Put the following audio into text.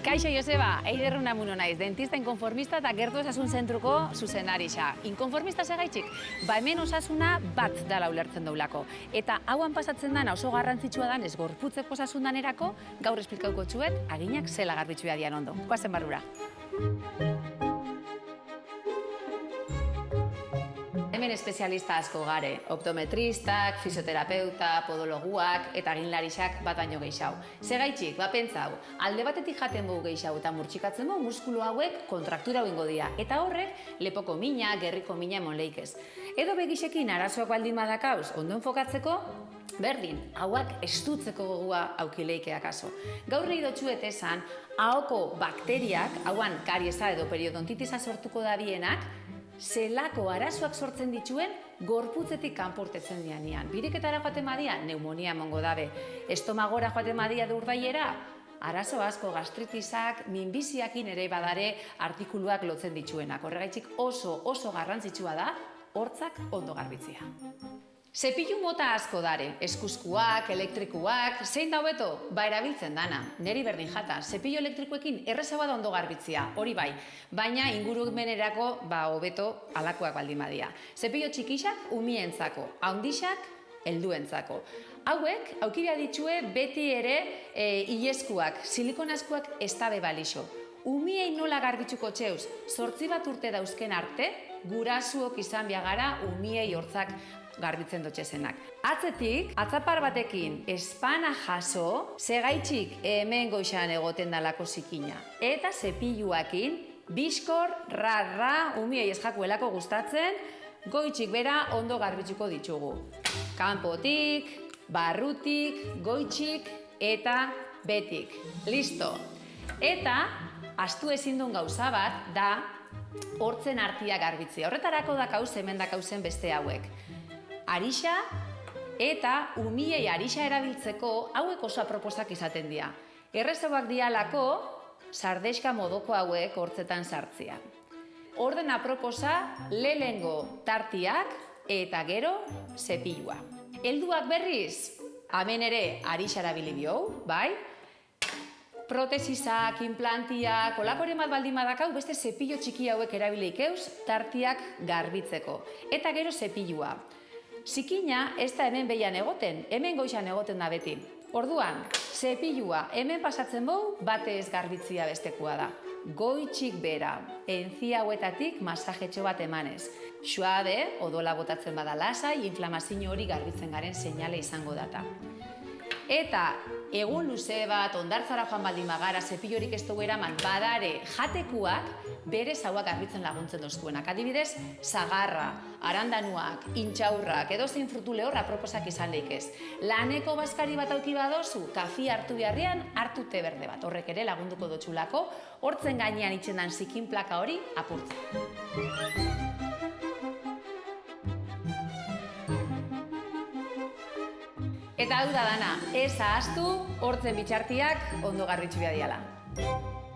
Kaixo Joseba, Eider Unamuno naiz, dentista inkonformista eta gertu osasun zentruko zuzenarisa. Inkonformista segaitxik? Ba hemen osasuna bat dala ulertzen daulako. Eta hauan pasatzen dana oso garrantzitsua dan ez gorputzeko osasun danerako, gaur esplikauko txuet, aginak zela garbitxua dian ondo. Koazen barrura. Hemen espezialista asko gare, optometristak, fisioterapeuta, podologuak eta ginlarixak bat baino gehiago. Segaitxik, pentsau, alde batetik jaten dugu gehiago eta murtsikatzen dugu muskulu hauek kontraktura egingo dira. Eta horrek lepoko mina, gerriko mina emon leikez. Edo begixekin arazoak baldin badakauz, ondo enfokatzeko, berdin, hauak estutzeko gogua aukileikeak aso. Gaur nahi dotxuet esan, ahoko bakteriak, hauan kariesa edo periodontitisa sortuko da bienak, zelako arazoak sortzen dituen gorputzetik kanportetzen dianean. Biriketara joaten badia, neumonia emongo dabe. Estomagora joaten badia urdaiera, arazo asko gastritisak, minbiziakin ere badare artikuluak lotzen dituenak. Horregaitzik oso garrantzitsua da, hortzak ondo garbitzea. Zepillu mota asko dare, eskuzkuak, elektrikuak, zein da hobeto? Ba erabiltzen dana, neri berdin jata, zepillo elektrikoekin errezagoa da ondo garbitzea, hori bai, baina ingurumenerako hobeto alakoak baldin badia. Zepillo txikixak umientzako, handixak helduentzako. Hauek, aukibia ditxue beti ere ileskuak, silikonazkoak ez dabe balixo. Umiei nola garbitzuko txeuz, 8 urte dauzken arte, gurasuok izan biagara umiei hortzak garbitzen dotxezenak. Atzetik, atzapar batekin espana jaso, segaitxik hemen goixan egoten dalako zikina. Eta zepilluakin, bizkor, rarra, umiei ez jakuelako gustatzen, goitxik bera ondo garbitzuko ditugu. Kanpotik, barrutik, goitxik eta betik. Listo! Eta, astu ezin duen gauza bat da hortzen artia garbitzea. Horretarako dakauz hemen dakauzen beste hauek. Arixa eta umiei arixa erabiltzeko hauek oso aproposak izaten dira. Errezagoak dialako sardexka modoko hauek hortzetan sartzea. Orden aproposa lehengo tartiak eta gero zepillua. Helduak berriz, hemen ere arixa erabili diou, bai? Protesisak, implantiak, olakoren bat baldin badakau, beste zepillo txiki hauek erabilikeuz tartiak garbitzeko. Eta gero zepillua. Zikina ez da hemen behian egoten, hemen goixan egoten da beti. Orduan, zepillua hemen pasatzen bau, bate ez garbitzia bestekua da. Goitxik bera, entzia hauetatik masajetxo bat emanez. Suabe, odola botatzen bada lasai, inflamazio hori garbitzen garen seinale izango data. Eta egun luze bat, ondartzara joan baldin bagara, zepillorik ez dugu eraman, badare jatekuak bere zauak garbitzen laguntzen doztuenak. Adibidez, zagarra, arandanuak, intxaurrak, edo zein frutu lehor aproposak izan leikez. Laneko bazkari bat auki badozu, kafi hartu beharrean, hartu te berde bat. Horrek ere lagunduko dotxulako, hortzen gainean itxendan zikin plaka hori apurtzen. Eta hau da dana, ez ahaztu, hortzen bitxartiak ondo garbitzu behar diala.